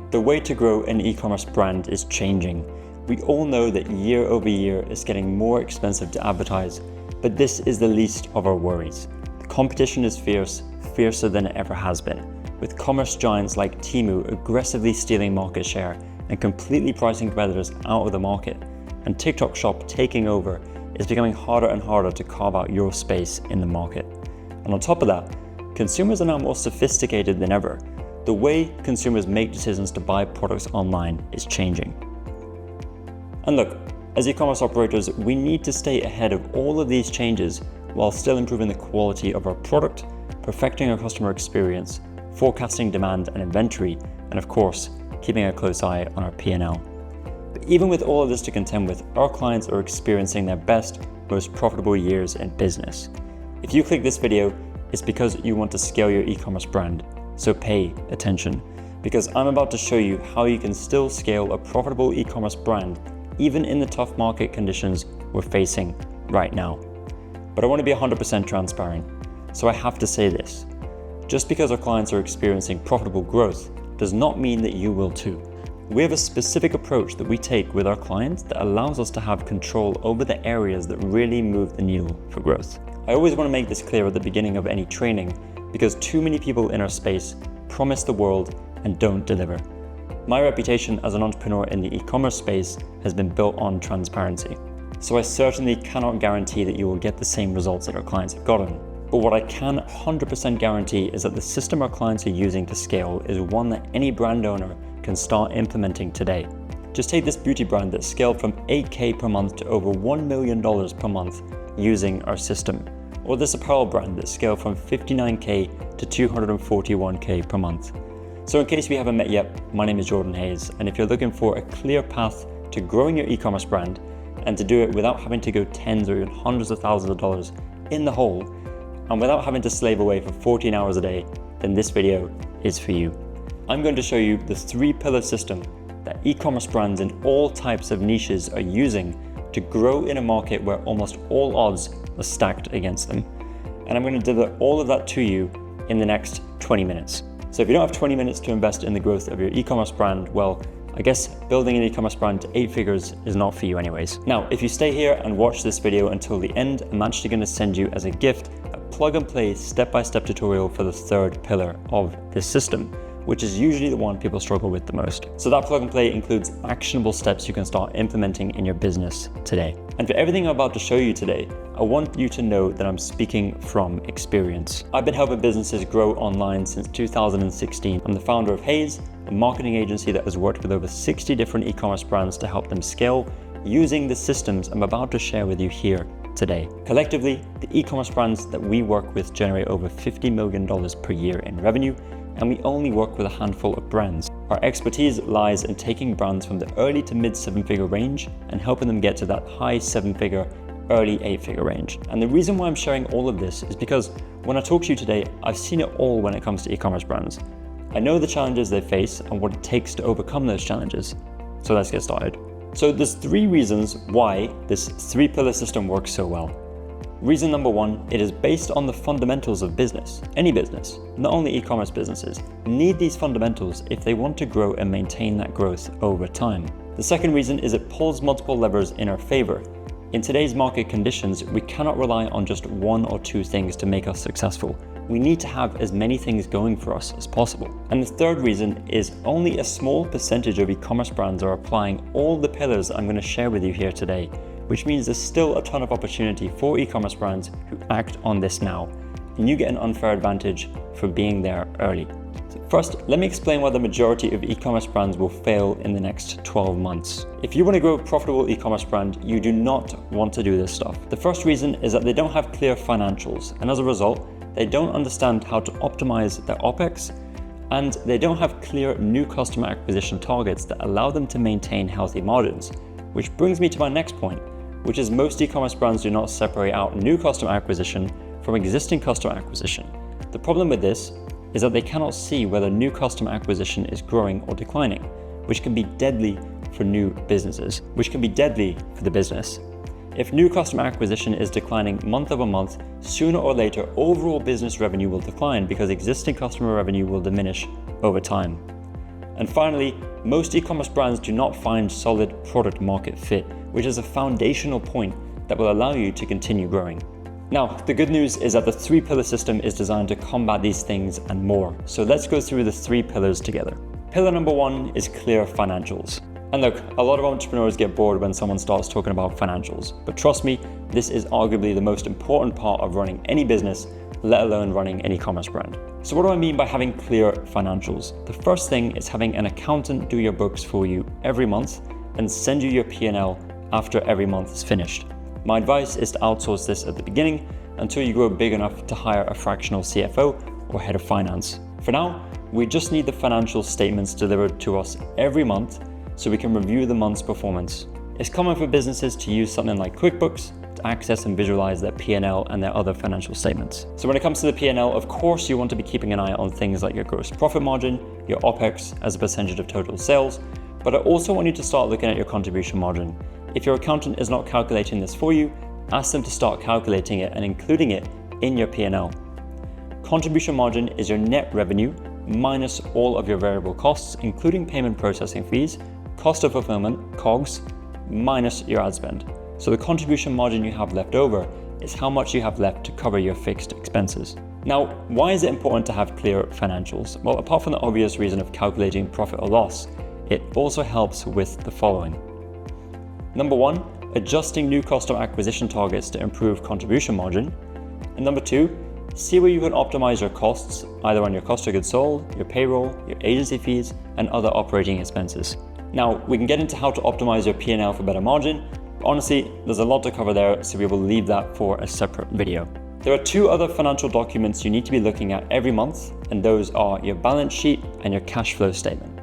The way to grow an e-commerce brand is changing. We all know that year over year it's getting more expensive to advertise, but this is the least of our worries. The competition is fierce, fiercer than it ever has been, with commerce giants like Temu aggressively stealing market share and completely pricing competitors out of the market, and TikTok Shop taking over. It's becoming harder and harder to carve out your space in the market. And on top of that, consumers are now more sophisticated than ever. The way consumers make decisions to buy products online is changing. And look, as e-commerce operators, we need to stay ahead of all of these changes while still improving the quality of our product, perfecting our customer experience, forecasting demand and inventory, and of course, keeping a close eye on our P&L. But even with all of this to contend with, our clients are experiencing their best, most profitable years in business. If you click this video, it's because you want to scale your e-commerce brand. So pay attention, because I'm about to show you how you can still scale a profitable e-commerce brand even in the tough market conditions we're facing right now. But I want to be 100% transparent, so I have to say this. Just because our clients are experiencing profitable growth does not mean that you will too. We have a specific approach that we take with our clients that allows us to have control over the areas that really move the needle for growth. I always want to make this clear at the beginning of any training, because too many people in our space promise the world and don't deliver. My reputation as an entrepreneur in the e-commerce space has been built on transparency. So I certainly cannot guarantee that you will get the same results that our clients have gotten. But what I can 100% guarantee is that the system our clients are using to scale is one that any brand owner can start implementing today. Just take this beauty brand that scaled from $8K per month to over $1 million per month using our system. Or this apparel brand that scaled from $59K to $241K per month. So in case we haven't met yet, my name is Jordan Hayes, and if you're looking for a clear path to growing your e-commerce brand and to do it without having to go tens or even hundreds of thousands of dollars in the hole, and without having to slave away for 14 hours a day, then this video is for you. I'm going to show you the 3-pillar system that e-commerce brands in all types of niches are using to grow in a market where almost all odds are stacked against them. And I'm going to deliver all of that to you in the next 20 minutes. So if you don't have 20 minutes to invest in the growth of your e-commerce brand, well, I guess building an e-commerce brand to 8 figures is not for you anyways. Now, if you stay here and watch this video until the end, I'm actually going to send you as a gift a plug and play step-by-step tutorial for the 3rd pillar of this system, which is usually the one people struggle with the most. So that plug and play includes actionable steps you can start implementing in your business today. And for everything I'm about to show you today, I want you to know that I'm speaking from experience. I've been helping businesses grow online since 2016. I'm the founder of Hayes, a marketing agency that has worked with over 60 different e-commerce brands to help them scale using the systems I'm about to share with you here today. Collectively, the e-commerce brands that we work with generate over $50 million per year in revenue, and we only work with a handful of brands. Our expertise lies in taking brands from the early to mid 7-figure range and helping them get to that high 7-figure, early 8-figure range. And the reason why I'm sharing all of this is because when I talk to you today, I've seen it all when it comes to e-commerce brands. I know the challenges they face and what it takes to overcome those challenges. So let's get started. So there's 3 reasons why this 3-pillar system works so well. Reason number 1, it is based on the fundamentals of business. Any business, not only e-commerce businesses, need these fundamentals if they want to grow and maintain that growth over time. The second reason is it pulls multiple levers in our favor. In today's market conditions, we cannot rely on just 1 or 2 things to make us successful. We need to have as many things going for us as possible. And the third reason is only a small percentage of e-commerce brands are applying all the pillars I'm going to share with you here today, which means there's still a ton of opportunity for e-commerce brands who act on this now, and you get an unfair advantage for being there early. So first, let me explain why the majority of e-commerce brands will fail in the next 12 months. If you want to grow a profitable e-commerce brand, you do not want to do this stuff. The first reason is that they don't have clear financials, and as a result, they don't understand how to optimize their OPEX, and they don't have clear new customer acquisition targets that allow them to maintain healthy margins. Which brings me to my next point, which is most e-commerce brands do not separate out new customer acquisition from existing customer acquisition. The problem with this is that they cannot see whether new customer acquisition is growing or declining, which can be deadly for new businesses, which can be deadly for the business. If new customer acquisition is declining month over month, sooner or later overall business revenue will decline because existing customer revenue will diminish over time. And finally, most e-commerce brands do not find solid product market fit, which is a foundational point that will allow you to continue growing. Now, the good news is that the 3-pillar system is designed to combat these things and more. So let's go through the 3 pillars together. Pillar number 1 is clear financials. And look, a lot of entrepreneurs get bored when someone starts talking about financials, but trust me, this is arguably the most important part of running any business, let alone running an e-commerce brand. So what do I mean by having clear financials? The first thing is having an accountant do your books for you every month and send you your P&L after every month is finished. My advice is to outsource this at the beginning until you grow big enough to hire a fractional CFO or head of finance. For now, we just need the financial statements delivered to us every month so we can review the month's performance. It's common for businesses to use something like QuickBooks to access and visualize their P&L and their other financial statements. So when it comes to the P&L, of course, you want to be keeping an eye on things like your gross profit margin, your OPEX as a percentage of total sales, but I also want you to start looking at your contribution margin. If your accountant is not calculating this for you, ask them to start calculating it and including it in your P&L. Contribution margin is your net revenue minus all of your variable costs, including payment processing fees, cost of fulfillment, COGS, minus your ad spend. So the contribution margin you have left over is how much you have left to cover your fixed expenses. Now, why is it important to have clear financials? Well, apart from the obvious reason of calculating profit or loss, it also helps with the following. Number 1, adjusting new customer acquisition targets to improve contribution margin. And number 2, see where you can optimize your costs, either on your cost of goods sold, your payroll, your agency fees, and other operating expenses. Now, we can get into how to optimize your P&L for better margin, but honestly, there's a lot to cover there, so we will leave that for a separate video. There are 2 other financial documents you need to be looking at every month, and those are your balance sheet and your cash flow statement.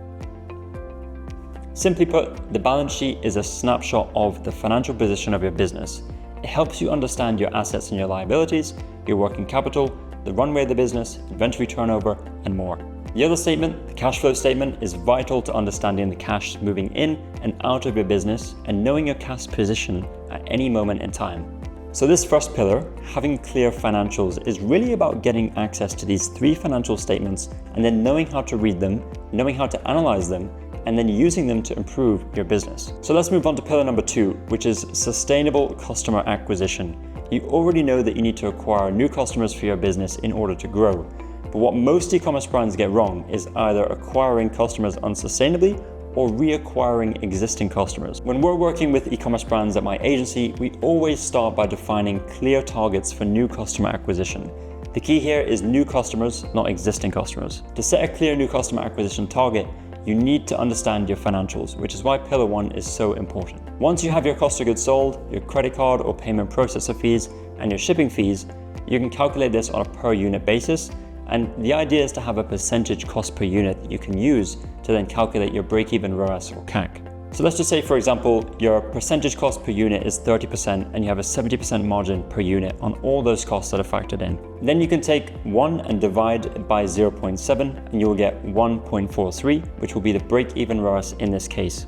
Simply put, the balance sheet is a snapshot of the financial position of your business. It helps you understand your assets and your liabilities, your working capital, the runway of the business, inventory turnover, and more. The other statement, the cash flow statement, is vital to understanding the cash moving in and out of your business and knowing your cash position at any moment in time. So this first pillar, having clear financials, is really about getting access to these 3 financial statements and then knowing how to read them, knowing how to analyze them, and then using them to improve your business. So let's move on to pillar number 2, which is sustainable customer acquisition. You already know that you need to acquire new customers for your business in order to grow. But what most e-commerce brands get wrong is either acquiring customers unsustainably or reacquiring existing customers. When we're working with e-commerce brands at my agency, we always start by defining clear targets for new customer acquisition. The key here is new customers, not existing customers. To set a clear new customer acquisition target, you need to understand your financials, which is why pillar 1 is so important. Once you have your cost of goods sold, your credit card or payment processor fees, and your shipping fees, you can calculate this on a per unit basis. And the idea is to have a percentage cost per unit that you can use to then calculate your break-even ROAS or CAC. So let's just say, for example, your percentage cost per unit is 30% and you have a 70% margin per unit on all those costs that are factored in. Then you can take 1 and divide it by 0.7 and you will get 1.43, which will be the break-even ROAS in this case.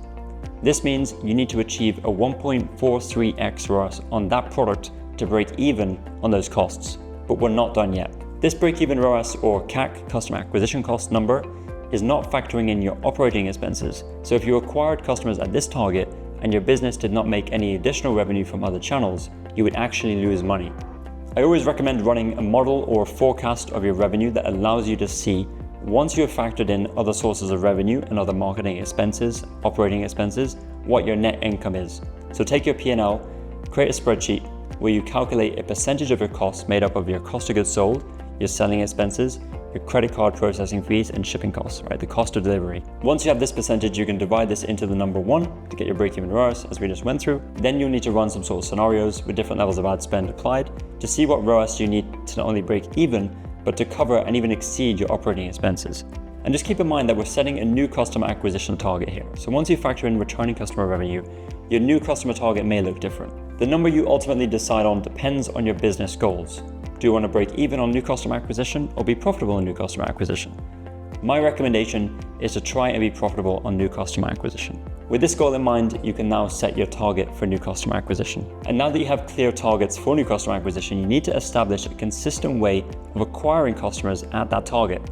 This means you need to achieve a 1.43x ROAS on that product to break even on those costs, but we're not done yet. This break-even ROAS or CAC, customer acquisition cost number, is not factoring in your operating expenses. So if you acquired customers at this target and your business did not make any additional revenue from other channels, you would actually lose money. I always recommend running a model or a forecast of your revenue that allows you to see, once you have factored in other sources of revenue and other marketing expenses, operating expenses, what your net income is. So take your P&L, create a spreadsheet where you calculate a percentage of your costs made up of your cost of goods sold, your selling expenses, your credit card processing fees, and shipping costs, right? The cost of delivery. Once you have this percentage, you can divide this into the number 1 to get your break-even ROAS, as we just went through. Then you'll need to run some sort of scenarios with different levels of ad spend applied to see what ROAS you need to not only break even, but to cover and even exceed your operating expenses. And just keep in mind that we're setting a new customer acquisition target here. So once you factor in returning customer revenue, your new customer target may look different. The number you ultimately decide on depends on your business goals. Do you want to break even on new customer acquisition or be profitable in new customer acquisition? My recommendation is to try and be profitable on new customer acquisition. With this goal in mind, you can now set your target for new customer acquisition. And now that you have clear targets for new customer acquisition, you need to establish a consistent way of acquiring customers at that target.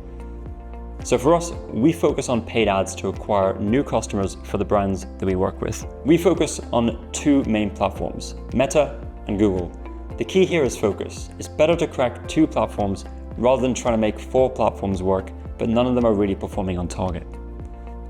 So for us, we focus on paid ads to acquire new customers for the brands that we work with. We focus on two main platforms, Meta and Google. The key here is focus. It's better to crack two platforms rather than trying to make 4 platforms work, but none of them are really performing on target.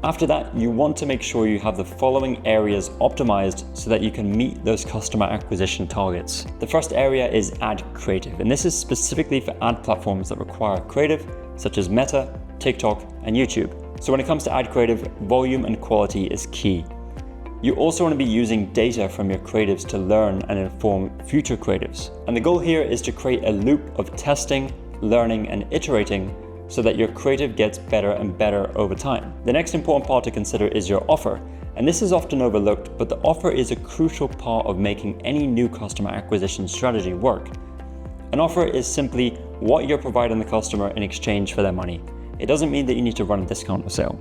After that, you want to make sure you have the following areas optimized so that you can meet those customer acquisition targets. The first area is ad creative, and this is specifically for ad platforms that require creative, such as Meta, TikTok, and YouTube. So when it comes to ad creative, volume and quality is key. You also want to be using data from your creatives to learn and inform future creatives. And the goal here is to create a loop of testing, learning, and iterating so that your creative gets better and better over time. The next important part to consider is your offer. And this is often overlooked, but the offer is a crucial part of making any new customer acquisition strategy work. An offer is simply what you're providing the customer in exchange for their money. It doesn't mean that you need to run a discount or sale.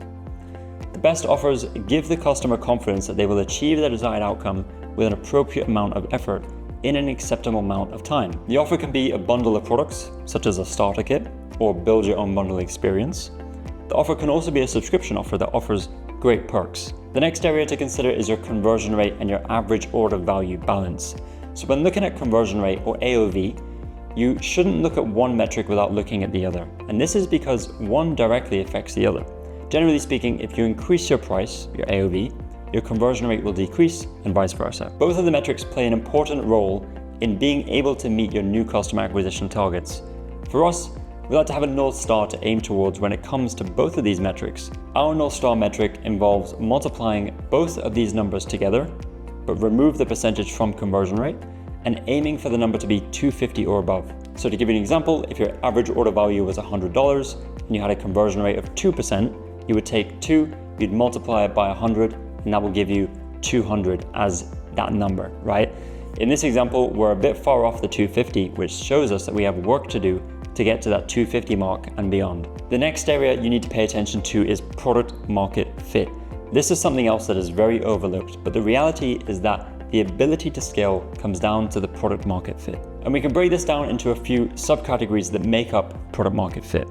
The best offers give the customer confidence that they will achieve their desired outcome with an appropriate amount of effort in an acceptable amount of time. The offer can be a bundle of products, such as a starter kit, or build your own bundle experience. The offer can also be a subscription offer that offers great perks. The next area to consider is your conversion rate and your average order value balance. So when looking at conversion rate, or AOV, you shouldn't look at one metric without looking at the other. And this is because one directly affects the other. Generally speaking, if you increase your price, your AOV, your conversion rate will decrease and vice versa. Both of the metrics play an important role in being able to meet your new customer acquisition targets. For us, we like to have a North Star to aim towards when it comes to both of these metrics. Our North Star metric involves multiplying both of these numbers together, but remove the percentage from conversion rate, and aiming for the number to be 250 or above. So to give you an example, if your average order value was $100 and you had a conversion rate of 2%, you would take 2, you'd multiply it by 100, and that will give you 200 as that number, right? In this example, we're a bit far off the 250, which shows us that we have work to do to get to that 250 mark and beyond. The next area you need to pay attention to is product market fit. This is something else that is very overlooked, but the reality is that the ability to scale comes down to the product market fit. And we can break this down into a few subcategories that make up product market fit.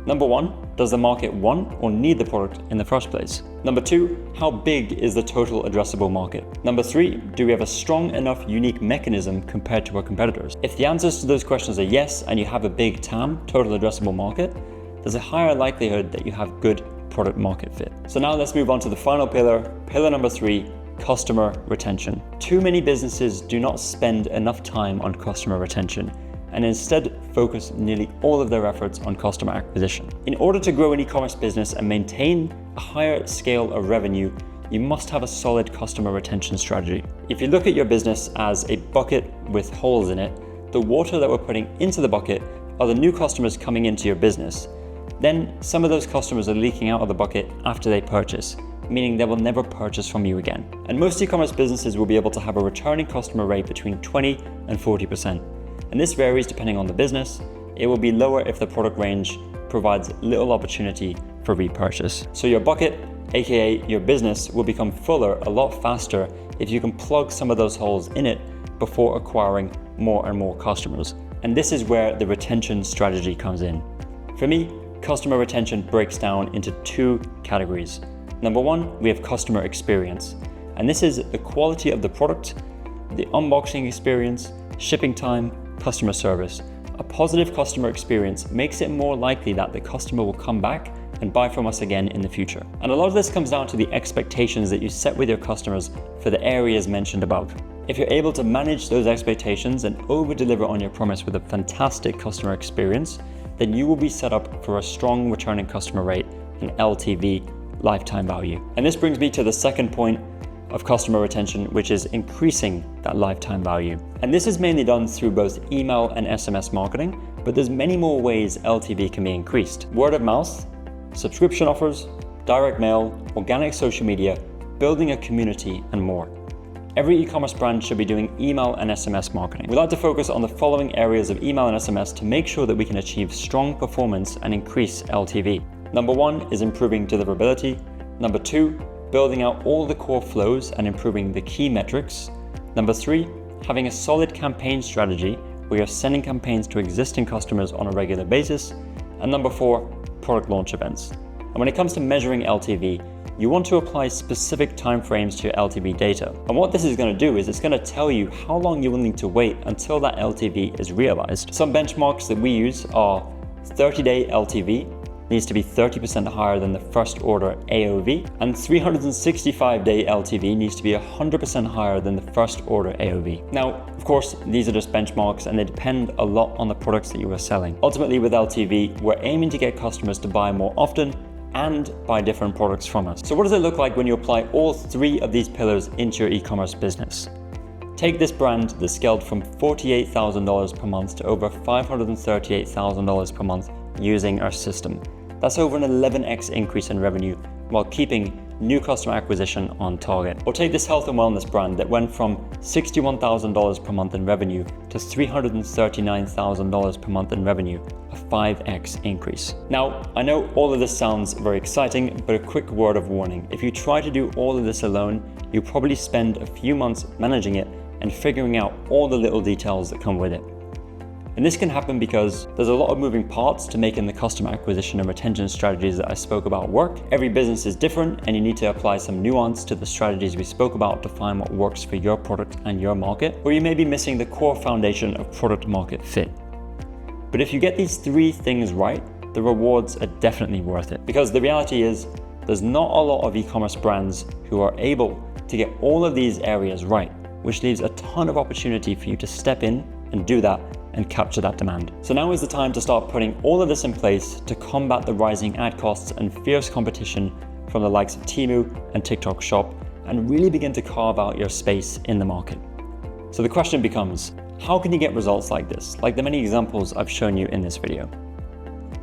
Number 1, does the market want or need the product in the first place? Number 2, how big is the total addressable market? Number 3, do we have a strong enough unique mechanism compared to our competitors? If the answers to those questions are yes, and you have a big TAM, total addressable market, there's a higher likelihood that you have good product market fit. So now let's move on to the final pillar, pillar number 3, customer retention. Too many businesses do not spend enough time on customer retention, and instead focus nearly all of their efforts on customer acquisition. In order to grow an e-commerce business and maintain a higher scale of revenue, you must have a solid customer retention strategy. If you look at your business as a bucket with holes in it, the water that we're putting into the bucket are the new customers coming into your business. Then some of those customers are leaking out of the bucket after they purchase, meaning they will never purchase from you again. And most e-commerce businesses will be able to have a returning customer rate between 20 and 40%. And this varies depending on the business. It will be lower if the product range provides little opportunity for repurchase. So your bucket, aka your business, will become fuller a lot faster if you can plug some of those holes in it before acquiring more and more customers. And this is where the retention strategy comes in. For me, customer retention breaks down into 2 categories. Number 1, we have customer experience. And this is the quality of the product, the unboxing experience, shipping time, customer service. A positive customer experience makes it more likely that the customer will come back and buy from us again in the future. And a lot of this comes down to the expectations that you set with your customers for the areas mentioned above. If you're able to manage those expectations and over-deliver on your promise with a fantastic customer experience, then you will be set up for a strong returning customer rate and LTV, lifetime value. And this brings me to the second point of customer retention, which is increasing that lifetime value. And this is mainly done through both email and SMS marketing, but there's many more ways LTV can be increased. Word of mouth, subscription offers, direct mail, organic social media, building a community, and more. Every e-commerce brand should be doing email and SMS marketing. We like to focus on the following areas of email and SMS to make sure that we can achieve strong performance and increase LTV. Number 1 is improving deliverability. Number 2, building out all the core flows and improving the key metrics. Number 3, having a solid campaign strategy where you're sending campaigns to existing customers on a regular basis. And number 4, product launch events. And when it comes to measuring LTV, you want to apply specific timeframes to your LTV data. And what this is going to do is it's going to tell you how long you will need to wait until that LTV is realized. Some benchmarks that we use are 30-day LTV needs to be 30% higher than the first order AOV, and 365-day LTV needs to be 100% higher than the first order AOV. Now, of course, these are just benchmarks and they depend a lot on the products that you are selling. Ultimately, with LTV, we're aiming to get customers to buy more often and buy different products from us. So what does it look like when you apply all three of these pillars into your e-commerce business? Take this brand that scaled from $48,000 per month to over $538,000 per month using our system. That's over an 11x increase in revenue while keeping new customer acquisition on target. Or take this health and wellness brand that went from $61,000 per month in revenue to $339,000 per month in revenue, a 5x increase. Now, I know all of this sounds very exciting, but a quick word of warning. If you try to do all of this alone, you'll probably spend a few months managing it and figuring out all the little details that come with it. And this can happen because there's a lot of moving parts to making the customer acquisition and retention strategies that I spoke about work. Every business is different and you need to apply some nuance to the strategies we spoke about to find what works for your product and your market, or you may be missing the core foundation of product market fit. But if you get these three things right, the rewards are definitely worth it. Because the reality is, there's not a lot of e-commerce brands who are able to get all of these areas right, which leaves a ton of opportunity for you to step in and do that and capture that demand. So now is the time to start putting all of this in place to combat the rising ad costs and fierce competition from the likes of Temu and TikTok Shop and really begin to carve out your space in the market. So the question becomes, how can you get results like this, like the many examples I've shown you in this video?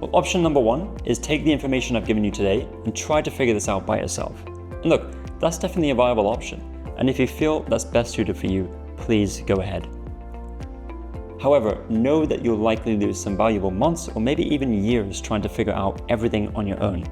Well, option number one is take the information I've given you today and try to figure this out by yourself. And look, that's definitely a viable option. And if you feel that's best suited for you, please go ahead. However, know that you'll likely lose some valuable months or maybe even years trying to figure out everything on your own.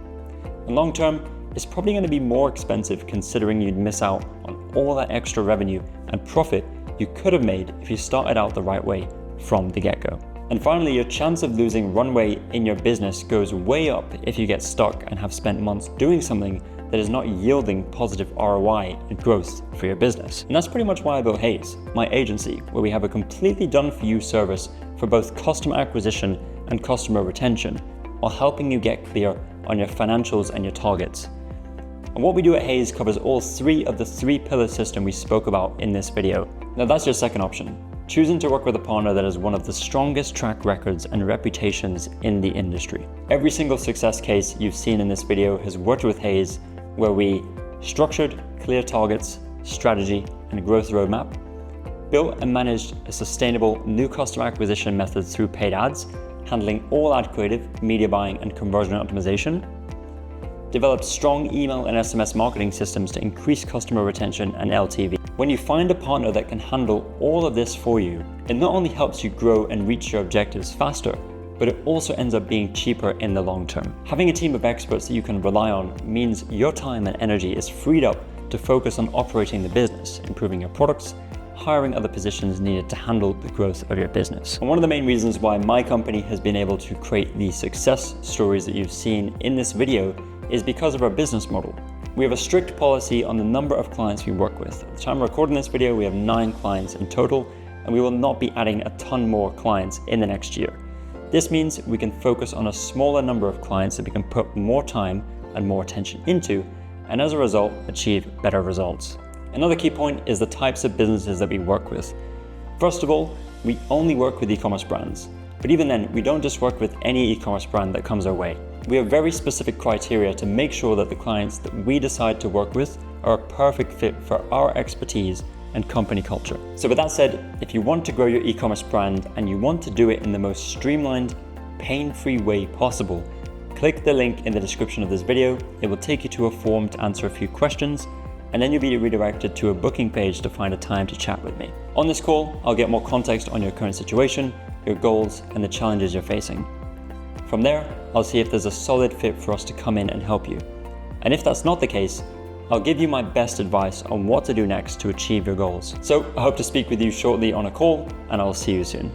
And long term, it's probably going to be more expensive considering you'd miss out on all that extra revenue and profit you could have made if you started out the right way from the get-go. And finally, your chance of losing runway in your business goes way up if you get stuck and have spent months doing something that is not yielding positive ROI and growth for your business. And that's pretty much why I built Haze, my agency, where we have a completely done-for-you service for both customer acquisition and customer retention, while helping you get clear on your financials and your targets. And what we do at Haze covers all three of the three-pillar system we spoke about in this video. Now that's your second option, choosing to work with a partner that has one of the strongest track records and reputations in the industry. Every single success case you've seen in this video has worked with Haze, where we structured clear targets, strategy, and growth roadmap, built and managed a sustainable new customer acquisition method through paid ads, handling all ad creative, media buying, and conversion optimization, developed strong email and SMS marketing systems to increase customer retention and LTV. When you find a partner that can handle all of this for you, it not only helps you grow and reach your objectives faster, but it also ends up being cheaper in the long term. Having a team of experts that you can rely on means your time and energy is freed up to focus on operating the business, improving your products, hiring other positions needed to handle the growth of your business. And one of the main reasons why my company has been able to create the success stories that you've seen in this video is because of our business model. We have a strict policy on the number of clients we work with. At the time of recording this video, we have 9 clients in total, and we will not be adding a ton more clients in the next year. This means we can focus on a smaller number of clients that we can put more time and more attention into, and as a result, achieve better results. Another key point is the types of businesses that we work with. First of all, we only work with e-commerce brands. But even then, we don't just work with any e-commerce brand that comes our way. We have very specific criteria to make sure that the clients that we decide to work with are a perfect fit for our expertise and company culture. So with that said, if you want to grow your e-commerce brand and you want to do it in the most streamlined, pain-free way possible, click the link in the description of this video. It will take you to a form to answer a few questions, and then you'll be redirected to a booking page to find a time to chat with me. On this call, I'll get more context on your current situation, your goals, and the challenges you're facing. From there, I'll see if there's a solid fit for us to come in and help you. And if that's not the case, I'll give you my best advice on what to do next to achieve your goals. So I hope to speak with you shortly on a call, and I'll see you soon.